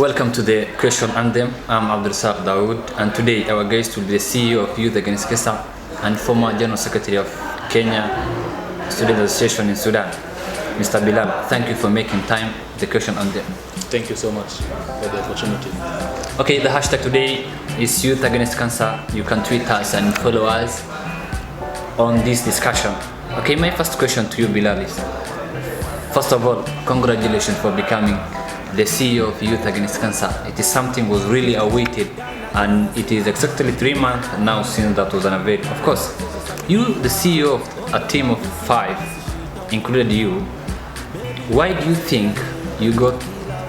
Welcome to the question anthem. I'm Abdulsaq Dawood, and today our guest will be the CEO of Youth Against Cancer and former General Secretary of Kenya Student Association in Sudan, Mr. Bilal. Thank you for making time. The question anthem. Thank you so much for the opportunity. Okay, the hashtag today is Youth Against Cancer. You can tweet us and follow us on this discussion. Okay, my first question to you, Bilal, is first of all, congratulations for becoming the CEO of Youth Against Cancer. It is something was really awaited, and it is exactly 3 months now since that was unveiled. Of course, you, the CEO of a team of 5, included you. Why do you think you got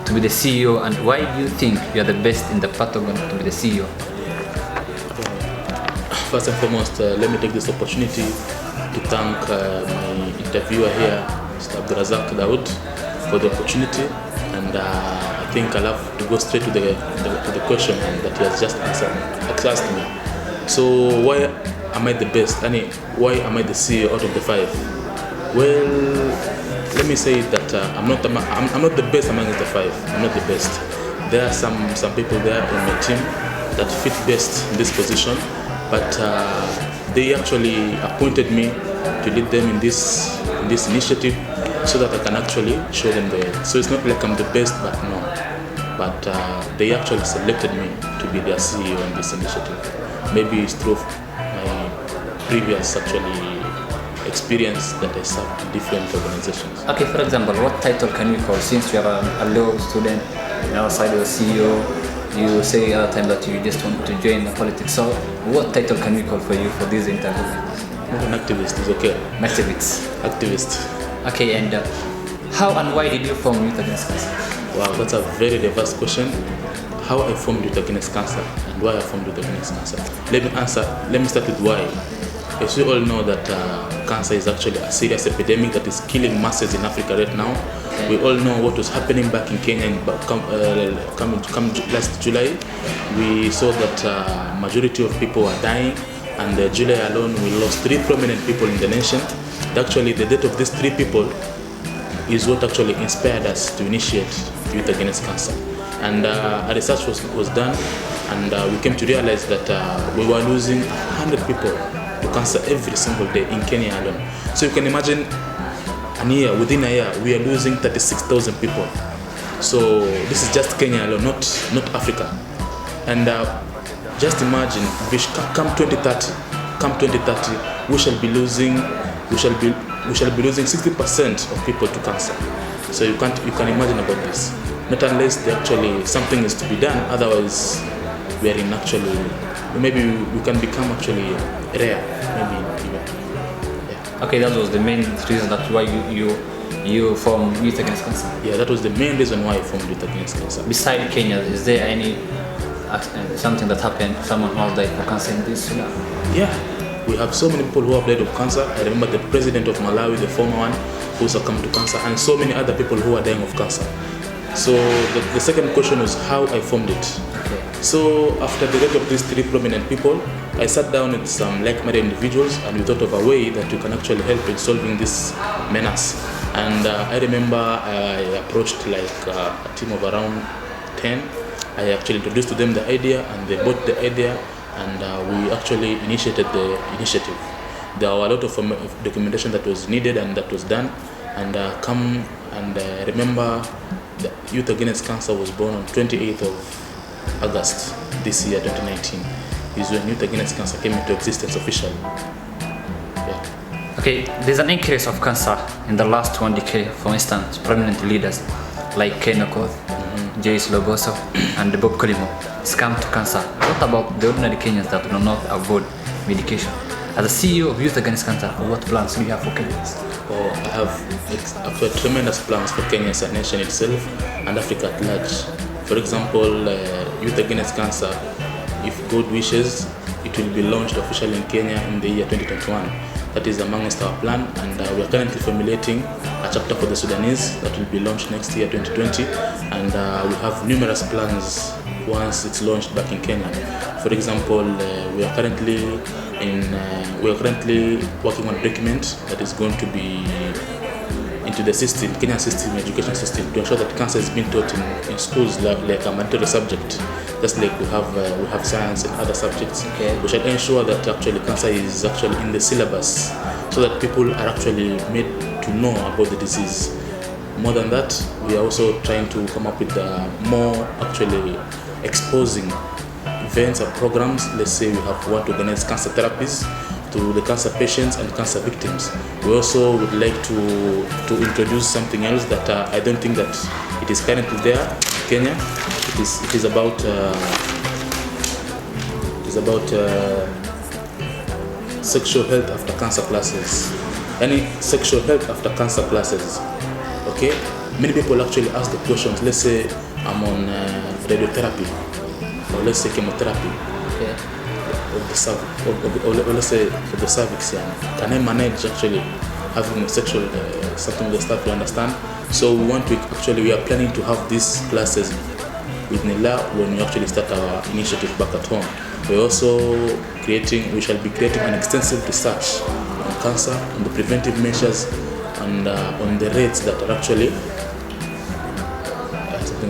to be the CEO, and why do you think you are the best in the Patagon to be the CEO? First and foremost, let me take this opportunity to thank my interviewer here, Mr. Abdulrazak Dawood, for the opportunity. And I think I'll have to go straight to the question that he has just asked me. So why am I the best? Why am I the CEO out of the 5? Well, let me say that I'm not the best among the 5. I'm not the best. There are some people there in my team that fit best in this position, but they actually appointed me to lead them in this initiative, so that I can actually show them the way. So it's not like I'm the best, but no. But they actually selected me to be their CEO in this initiative. Maybe it's through my previous experience that I served in different organizations. Okay, for example, what title can you call? Since you are a law student, and outside you're a CEO, you say at the time that you just want to join the politics. So what title can we call for you for this interview? An activist is okay. An activist. Activist. Okay, and how and why did you form Youth Against Cancer? Wow, that's a very diverse question. How I formed Youth Against Cancer and why I formed Youth Against Cancer. Let me start with why. As we all know that cancer is actually a serious epidemic that is killing masses in Africa right now. We all know what was happening back in Kenya come last July. We saw that majority of people are dying, and July alone we lost 3 prominent people in the nation. Actually, the death of these 3 people is what actually inspired us to initiate Youth Against Cancer. And a research was done, and we came to realize that we were losing 100 people to cancer every single day in Kenya alone. So you can imagine within a year, we are losing 36,000 people. So this is just Kenya alone, not Africa. And just imagine, come 2030, we shall be losing 60% of people to cancer. So you can imagine about this. Not unless something is to be done. Otherwise, we are maybe we can become actually rare. Maybe even. Yeah. Okay, that was the main reason that why you formed Youth Against Cancer. Yeah, that was the main reason why I formed Youth Against Cancer. Beside Kenya, is there any something that happened? Someone else died for cancer in this? Yeah. We have so many people who have died of cancer. I remember the president of Malawi, the former one, who succumbed to cancer, and so many other people who are dying of cancer. So the second question was how I formed it. Okay. So after the death of these 3 prominent people, I sat down with some like-minded individuals, and we thought of a way that we can actually help in solving this menace. And I remember I approached a team of around 10. I actually introduced to them the idea, and they bought the idea. And we actually initiated the initiative. There were a lot of documentation that was needed and that was done. And remember, the Youth Against Cancer was born on 28th of August this year, 2019. Is when Youth Against Cancer came into existence officially. Yeah. Okay, there's an increase of cancer in the last 1 decade. For instance, prominent leaders like Ken Okoth, Joyce Logoso, and Bob Colimo succumbed to cancer. What about the ordinary Kenyans that do not avoid medication? As a CEO of Youth Against Cancer, what plans do you have for Kenyans? Oh, I have actually tremendous plans for Kenya as a nation itself and Africa at large. For example, Youth Against Cancer, if God wishes, it will be launched officially in Kenya in the year 2021. That is amongst our plan, and we are currently formulating a chapter for the Sudanese that will be launched next year, 2020. And we have numerous plans once it's launched back in Kenya. For example, we are currently working on a document that is going to be into the system, Kenyan system, education system, to ensure that cancer is being taught in schools like a mandatory subject, just like we have science and other subjects. Okay. We shall ensure that actually cancer is actually in the syllabus, so that people are actually made to know about the disease. More than that, we are also trying to come up with more actually exposing events and programs. Let's say we want to organize cancer therapies to the cancer patients and cancer victims. We also would like to introduce something else that I don't think that it is currently there in Kenya. It is about sexual health after cancer classes. Any sexual health after cancer classes. Okay, many people actually ask the questions. Let's say I'm on radiotherapy, or let's say chemotherapy. Okay. Of the cervix, or let's say for the cervix. Yeah. Can I manage actually having a sexual something they start to understand? So we are planning to have these classes with Nila when we actually start our initiative back at home. We shall be creating an extensive research on cancer, on the preventive measures, and on the rates that are actually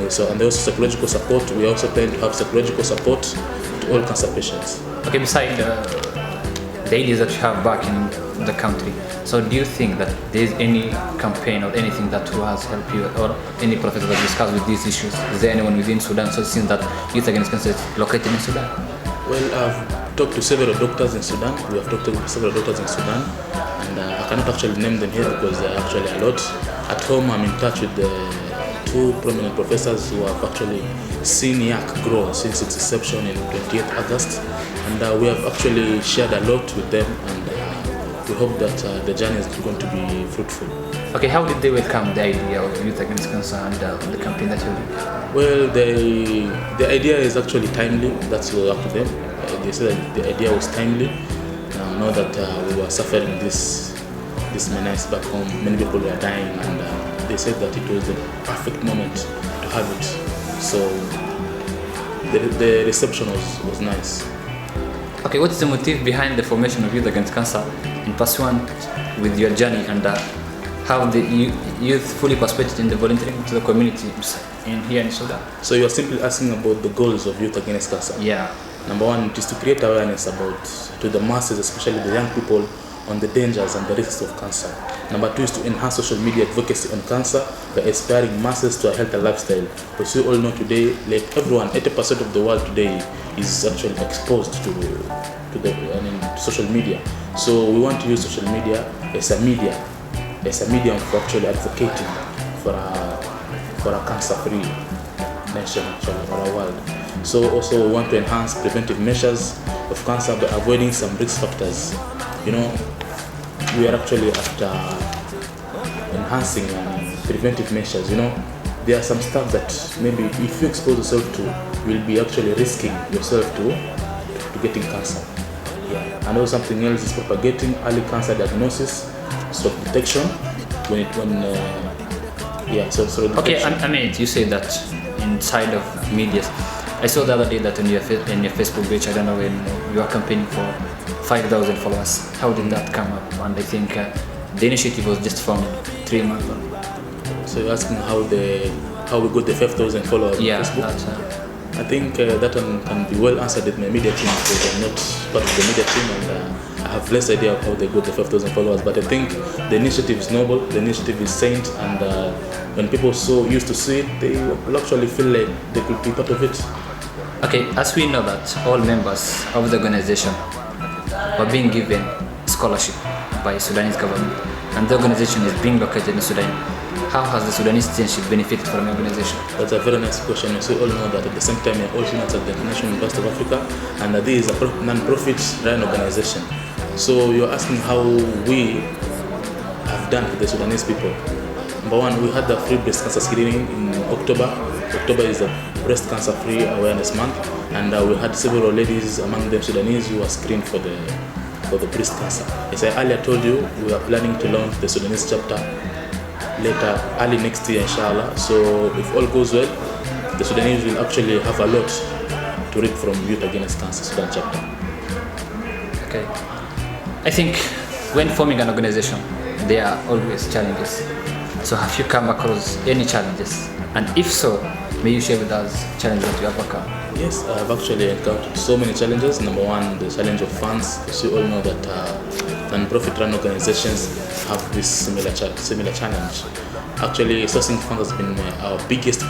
so, and also psychological support. We also plan to have psychological support to all cancer patients. Okay, besides the ideas that you have back in the country, so do you think that there is any campaign or anything that has helped you, or any professor that discussed with these issues? Is there anyone within Sudan? So since that Youth Against Cancer is located in Sudan? Well, I've talked to several doctors in Sudan. We have talked to several doctors in Sudan, and I cannot actually name them here because they are actually a lot. At home, I'm in touch with the two prominent professors who have actually seen YAC grow since its inception in 28th August, and we have actually shared a lot with them, and we hope that the journey is going to be fruitful. Okay, how did they welcome the idea of Youth Against Cancer and the campaign that you're doing? Well, the idea is actually timely. That's up to them. They said that the idea was timely. Now that we were suffering this menace back home, many people were dying, and they said that it was the perfect moment to have it. So the reception was nice. Okay, what's the motive behind the formation of Youth Against Cancer in pursuant with your journey, and how the youth fully participated in the volunteering to the community here in Sudan? So you are simply asking about the goals of Youth Against Cancer. Yeah. Number one, it is to create awareness to the masses, especially the young people, on the dangers and the risks of cancer. Number two is to enhance social media advocacy on cancer by inspiring masses to a healthy lifestyle. Because we all know today, like everyone, 80% of the world today is actually exposed to social media. So we want to use social media as a medium for actually advocating for a cancer-free nation, actually, or a world. So also we want to enhance preventive measures of cancer by avoiding some risk factors. We are actually after enhancing preventive measures. There are some stuff that maybe if you expose yourself to, you'll be actually risking yourself to getting cancer. Yeah. And also something else is propagating early cancer diagnosis, sort of detection Okay, I mean, you say that inside of media. I saw the other day that in your Facebook page, I don't know, when you are campaigning for 5,000 followers. How did that come up? And I think the initiative was just formed 3 months ago. So you're asking how we got the 5,000 followers on Facebook? I think that one can be well answered with my media team, because I'm not part of the media team, and I have less idea of how they got the 5,000 followers. But I think the initiative is noble, the initiative is saint, and when people so used to see it, they will actually feel like they could be part of it. Okay, as we know that all members of the organization were being given scholarship by Sudanese government, and the organization is being located in Sudan, how has the Sudanese citizenship benefited from the organization? That's a very nice question. So we all know that at the same time we are all students at the International University of Africa, and this is a non-profit run organization. So you're asking how we have done for the Sudanese people. Number one, we had the free breast cancer screening in October. October is the breast cancer free awareness month, and we had several ladies, among them Sudanese, who were screened for the breast cancer. As I earlier told you, we are planning to launch the Sudanese chapter later, early next year, inshallah. So if all goes well, the Sudanese will actually have a lot to read from Youth Against Cancer Sudan chapter. Okay. I think when forming an organization, there are always challenges. So have you come across any challenges? And if so, may you share with us challenges that you have overcome? Yes, I've actually encountered so many challenges. Number one, the challenge of funds. As you all know that non-profit run organizations have this similar challenge. Actually, sourcing funds has been our biggest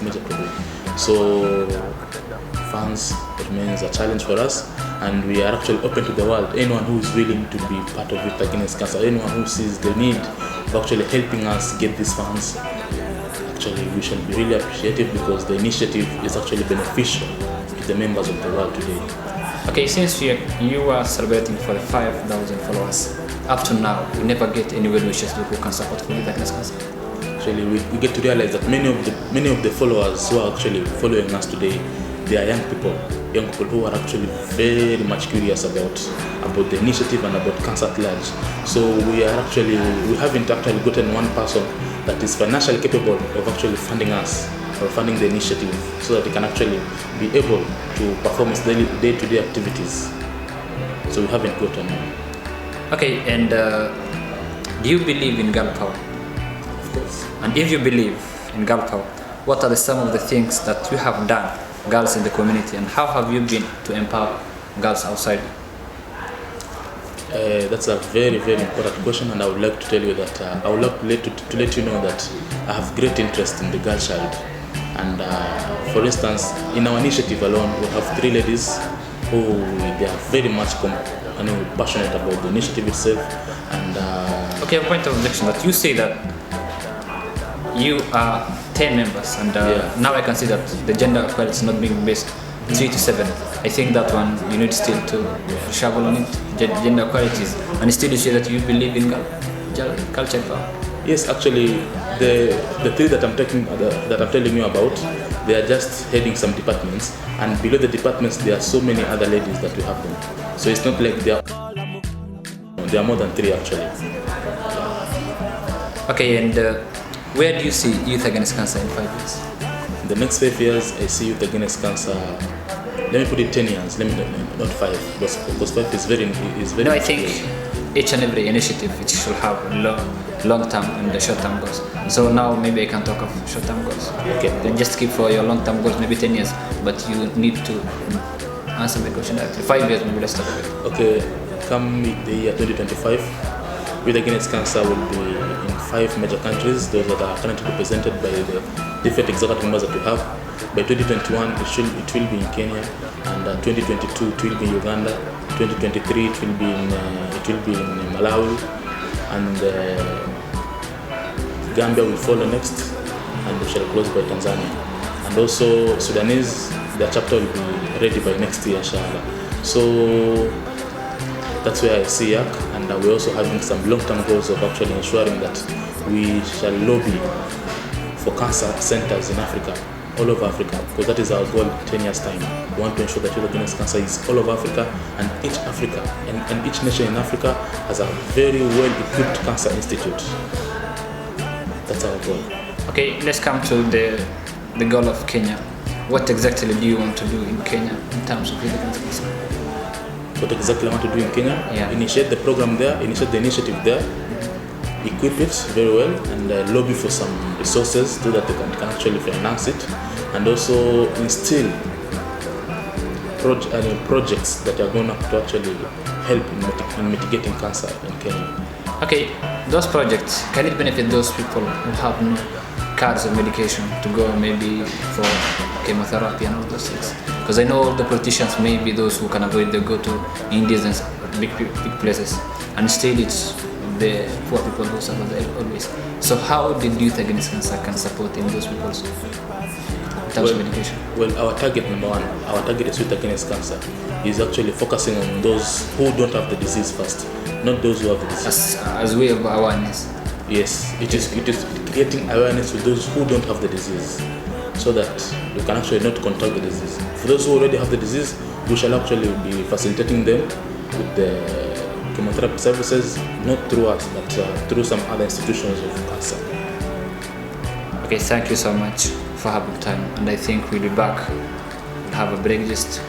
major problem. So funds remains a challenge for us, and we are actually open to the world. Anyone who is willing to be part of Youth Against Cancer, anyone who sees the need of actually helping us get these funds, actually we shall be really appreciative, because the initiative is actually beneficial to the members of the world today. Okay, since you are celebrating for the 5,000 followers, up to now, you never get any well wishes who can support for Youth Against Cancer. Actually, we get to realize that many of the followers who are actually following us today, they are young people who are actually very much curious about the initiative and about cancer at large. So we haven't actually gotten one person that is financially capable of actually funding us or funding the initiative, so that they can actually be able to perform its day-to-day activities. So we haven't gotten one. Okay, and do you believe in girl power? Of course. And if you believe in girl power, what are some of the things that you have done, girls in the community, and how have you been to empower girls outside? That's a very, very important question, and I would like to tell you that I would like to let you know that I have great interest in the girl child. And for instance, in our initiative alone, we have 3 ladies who they are very much passionate about the initiative itself. And okay, a point of objection, that you say that you are 10 members, and now I can see that the gender equality is not being based 3 to 7. I think that one you need still to shovel on it, gender equalities, and still you say that you believe in culture power. Yes, actually, the 3 that I'm telling you about, they are just heading some departments, and below the departments there are so many other ladies that we have them. So it's not like there are more than 3 actually. Okay, and where do you see Youth Against Cancer in 5 years? In the next 5 years, I see Youth Against Cancer. Let me put it 10 years. Not 5, because 5 is very. No, I think each and every initiative it should have long-term and short-term goals. So now maybe I can talk of short-term goals. Okay. Then just keep for your long-term goals maybe 10 years, but you need to answer the question directly. 5 years maybe, let's talk about it. Okay, come the year 2025, Youth Against Cancer will be in 5 major countries, those that are currently represented by the different executive members that we have. By 2021, it will be in Kenya, and 2022 it will be in Uganda. 2023 it will be in Malawi, and Gambia will follow next, and we shall close by Tanzania. And also Sudanese, their chapter will be ready by next year, inshallah. So that's where I see YAC, and we're also having some long-term goals of actually ensuring that we shall lobby for cancer centers in Africa, all over Africa, because that is our goal in 10 years' time. We want to ensure that Youth Against Cancer is all over Africa, and each nation in Africa has a very well-equipped cancer institute. That's our goal. Okay, let's come to the goal of Kenya. What exactly do you want to do in Kenya in terms of Youth Against Cancer? What exactly I want to do in Kenya? Yeah. Initiate the program there, initiate the initiative there, equip it very well, and lobby for some resources so that they can actually finance it, and also instill projects that are going to actually help in mitigating cancer in Kenya. Okay, those projects, can it benefit those people who have no cards of medication to go maybe for chemotherapy and all those things? Because I know all the politicians, maybe those who can avoid, they go to Indians and big places, and still it's the poor people who suffer there always. So how did Youth Against Cancer can support in those people in terms of medication? Well, our target, number one, our target is Youth Against Cancer, is actually focusing on those who don't have the disease first, not those who have the disease. As way of awareness. Yes, it is creating awareness to those who don't have the disease, so that you can actually not contract the disease. For those who already have the disease, we shall actually be facilitating them with the chemotherapy services, not through us, but through some other institutions of cancer. Okay, thank you so much for having time, and I think we'll be back. We'll have a break just